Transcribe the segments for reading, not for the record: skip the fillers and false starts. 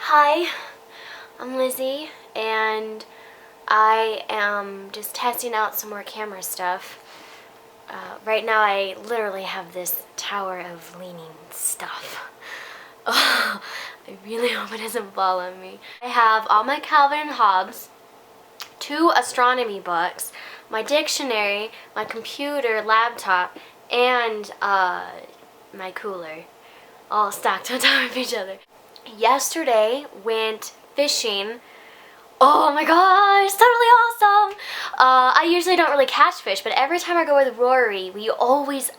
Hi, I'm Lizzie, and I am just testing out some more camera stuff. Right now I literally have this tower of leaning stuff. I really hope it doesn't fall on me. I have all my Calvin and Hobbes, 2 astronomy books, my dictionary, my computer, laptop, and my cooler, all stacked on top of each other. Yesterday went fishing. Oh my gosh, totally awesome! I usually don't really catch fish, but every time I go with Rory, I always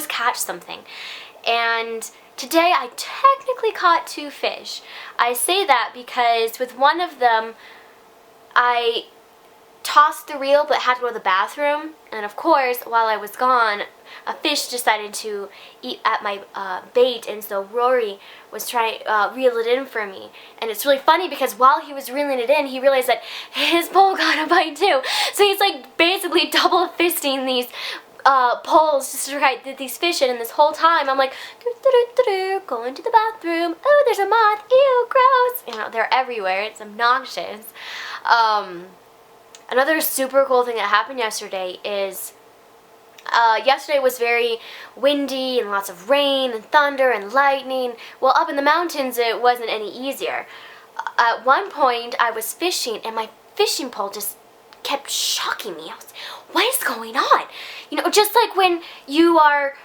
catch something. And today I technically caught 2 fish. I say that because with one of them, I tossed the reel but had to go to the bathroom, and of course while I was gone a fish decided to eat at my bait, and so Rory was trying to reel it in for me. And it's really funny because while he was reeling it in, he realized that his pole got a bite too, so he's like basically double fisting these poles just to try to get these fish in, and this whole time I'm like going to the bathroom. Oh, there's a moth, ew, gross. You know, they're everywhere, it's obnoxious. Another super cool thing that happened yesterday is, yesterday was very windy and lots of rain and thunder and lightning. Well, up in the mountains it wasn't any easier. At one point I was fishing and my fishing pole just kept shocking me. I was, what is going on? You know, just like when you are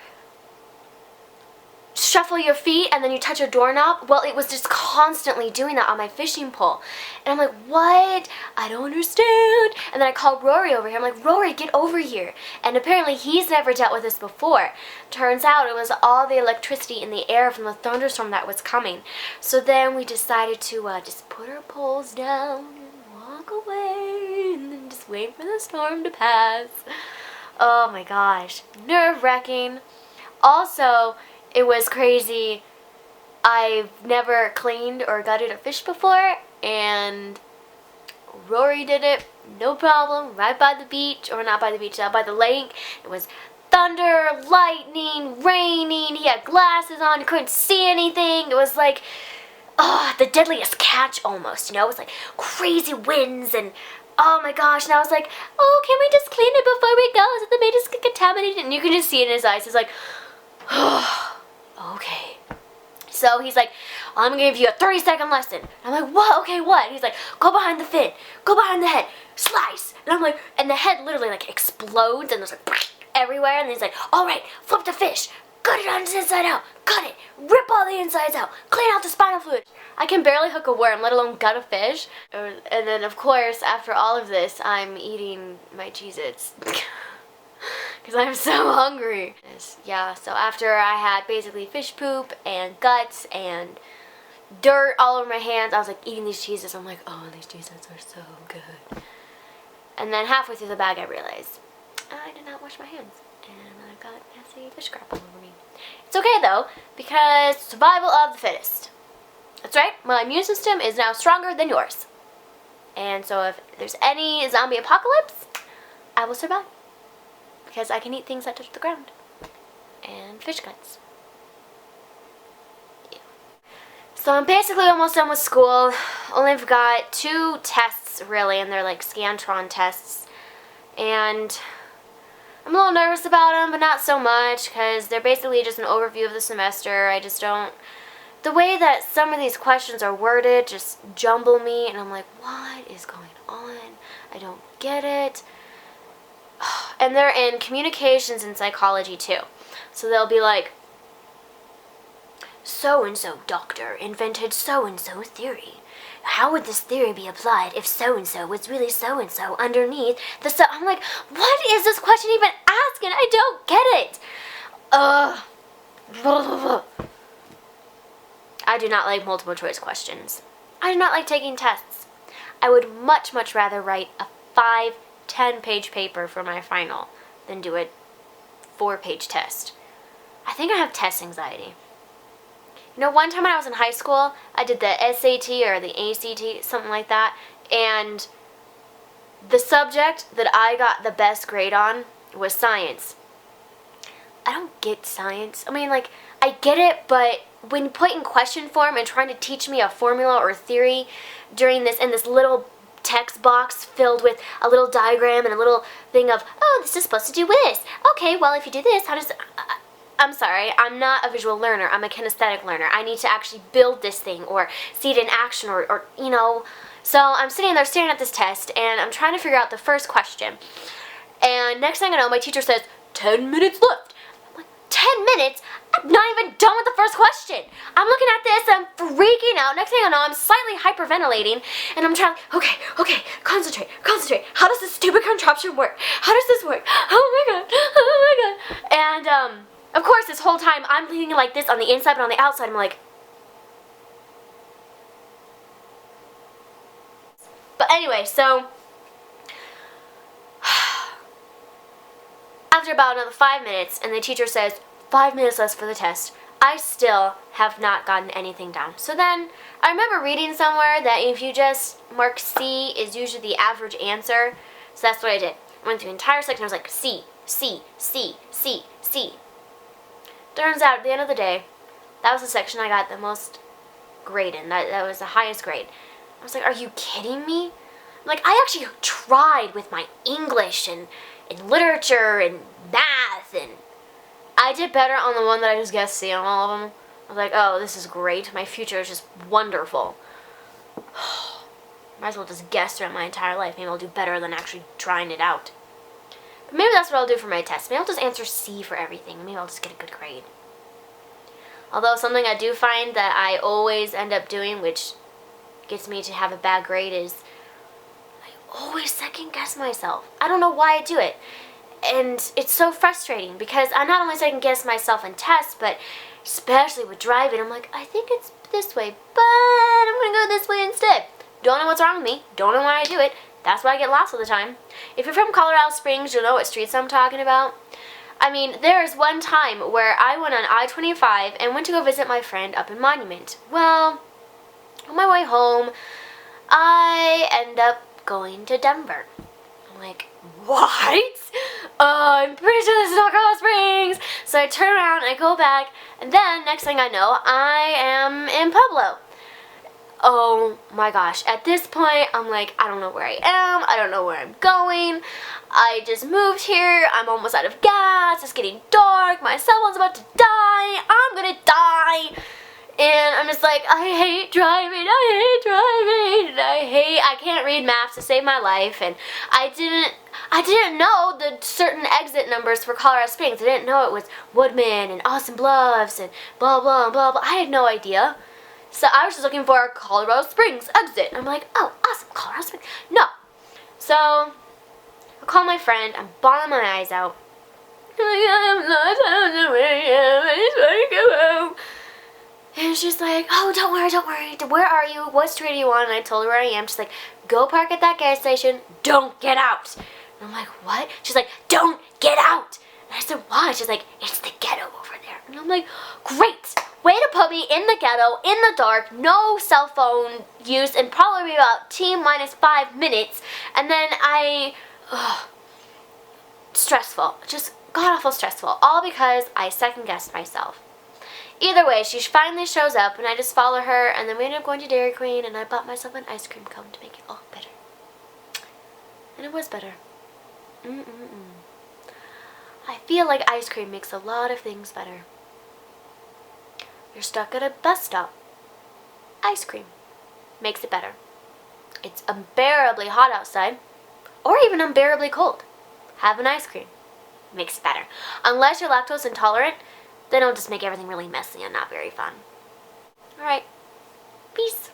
shuffle your feet and then you touch a doorknob. Well, it was just constantly doing that on my fishing pole. And I'm like, what? I don't understand. And then I called Rory over here. I'm like, Rory, get over here. And apparently he's never dealt with this before. Turns out it was all the electricity in the air from the thunderstorm that was coming. So then we decided to just put our poles down and walk away and then just wait for the storm to pass. Oh my gosh. Nerve-wracking. Also, it was crazy. I've never cleaned or gutted a fish before, and Rory did it, no problem, right by the beach, or not by the beach, by the lake. It was thunder, lightning, raining, he had glasses on, couldn't see anything. It was like, the deadliest catch almost, you know? It was like crazy winds and oh my gosh, and I was like, oh, can we just clean it before we go so that they may just get contaminated? And you can just see it in his eyes, he's like, oh. Okay. So he's like, I'm gonna give you a 30-second lesson. And I'm like, what? Okay, what? He's like, go behind the fin, go behind the head, slice. And I'm like, and the head literally like explodes and there's like everywhere. And he's like, all right, flip the fish, cut it on the inside out, cut it, rip all the insides out, clean out the spinal fluid. I can barely hook a worm, let alone gut a fish. And then of course, after all of this, I'm eating my Cheez-Its. Because I'm so hungry. Yeah, so after I had basically fish poop and guts and dirt all over my hands, I was like eating these Cheez-Its. I'm like, oh, these Cheez-Its are so good. And then halfway through the bag I realized I did not wash my hands. And I got nasty fish crap all over me. It's okay though, because survival of the fittest. That's right, my immune system is now stronger than yours. And so if there's any zombie apocalypse, I will survive. Because I can eat things that touch the ground. And fish guts. Yeah. So I'm basically almost done with school. Only got 2 tests really, and they're like Scantron tests. And I'm a little nervous about them, but not so much, because they're basically just an overview of the semester. I just don't... The way that some of these questions are worded just jumble me, and I'm like, what is going on? I don't get it. And they're in communications and psychology too. So they'll be like, so-and-so doctor invented so-and-so theory. How would this theory be applied if so-and-so was really so-and-so underneath the so... I'm like, what is this question even asking? I don't get it. I do not like multiple choice questions. I do not like taking tests. I would much, much rather write a 10-page paper for my final than do a 4-page test. I think I have test anxiety. You know, one time when I was in high school, I did the SAT or the ACT, something like that, and the subject that I got the best grade on was science. I don't get science. I mean, like, I get it, but when put in question form and trying to teach me a formula or a theory during this, in this little text box filled with a little diagram and a little thing of, oh, this is supposed to do this. Okay, well, if you do this, how does... I'm sorry, I'm not a visual learner. I'm a kinesthetic learner. I need to actually build this thing or see it in action or you know. So I'm sitting there staring at this test, and I'm trying to figure out the first question. And next thing I know, my teacher says, 10 minutes left. I'm like, 10 minutes? I'm not even done with the first question. I'm looking at this, and I'm freaking out. Next thing I know, I'm slightly hyperventilating, and I'm trying, okay, concentrate. How does this stupid contraption work? How does this work? Oh my god. And, of course, this whole time, I'm leaning like this on the inside, but on the outside, I'm like... But anyway, so... After about another 5 minutes, and the teacher says, 5 minutes left for the test, I still have not gotten anything down. So then, I remember reading somewhere that if you just mark C is usually the average answer. So that's what I did. I went through the entire section, I was like, C. Turns out, at the end of the day, that was the section I got the most grade in. That was the highest grade. I was like, are you kidding me? Like, I actually tried with my English and literature and math, and I did better on the one that I just guessed C on all of them. I was like, oh, this is great. My future is just wonderful. Might as well just guess throughout my entire life. Maybe I'll do better than actually trying it out. But maybe that's what I'll do for my test. Maybe I'll just answer C for everything. Maybe I'll just get a good grade. Although something I do find that I always end up doing, which gets me to have a bad grade, is I always second guess myself. I don't know why I do it. And it's so frustrating because I not only second guess myself in tests, but especially with driving, I'm like, I think it's this way, but I'm going to go this way instead. Don't know what's wrong with me. Don't know why I do it. That's why I get lost all the time. If you're from Colorado Springs, you'll know what streets I'm talking about. I mean, there is one time where I went on I-25 and went to go visit my friend up in Monument. Well, on my way home, I end up going to Denver. I'm like, what? I'm pretty sure this is not Colorado Springs. So I turn around, I go back, and then next thing I know, I am in Pueblo. Oh my gosh, at this point, I'm like, I don't know where I am, I don't know where I'm going, I just moved here, I'm almost out of gas, it's getting dark, my cell phone's about to die, I'm gonna die, and I'm just like, I hate driving, I can't read maps to save my life, and I didn't know the certain exit numbers for Colorado Springs. I didn't know it was Woodman and Austin Bluffs and blah blah blah blah, I had no idea. So I was just looking for Colorado Springs exit. And I'm like, oh, awesome, Colorado Springs. No. So I call my friend. I'm bawling my eyes out. I'm like, I'm lost. I don't know where I am. I just want to go home. And she's like, oh, don't worry. Where are you? What street are you on? And I told her where I am. She's like, go park at that gas station. Don't get out. And I'm like, what? She's like, don't get out. And I said, why? She's like, it's the ghetto over there. And I'm like, great. Way to put me in the ghetto, in the dark, no cell phone use, and probably about T-minus 5 minutes. And then stressful. Just god-awful stressful. All because I second-guessed myself. Either way, she finally shows up, and I just follow her, and then we ended up going to Dairy Queen, and I bought myself an ice cream cone to make it all better. And it was better. I feel like ice cream makes a lot of things better. You're stuck at a bus stop. Ice cream makes it better. It's unbearably hot outside, or even unbearably cold. Have an ice cream. Makes it better. Unless you're lactose intolerant, then it'll just make everything really messy and not very fun. Alright. Peace.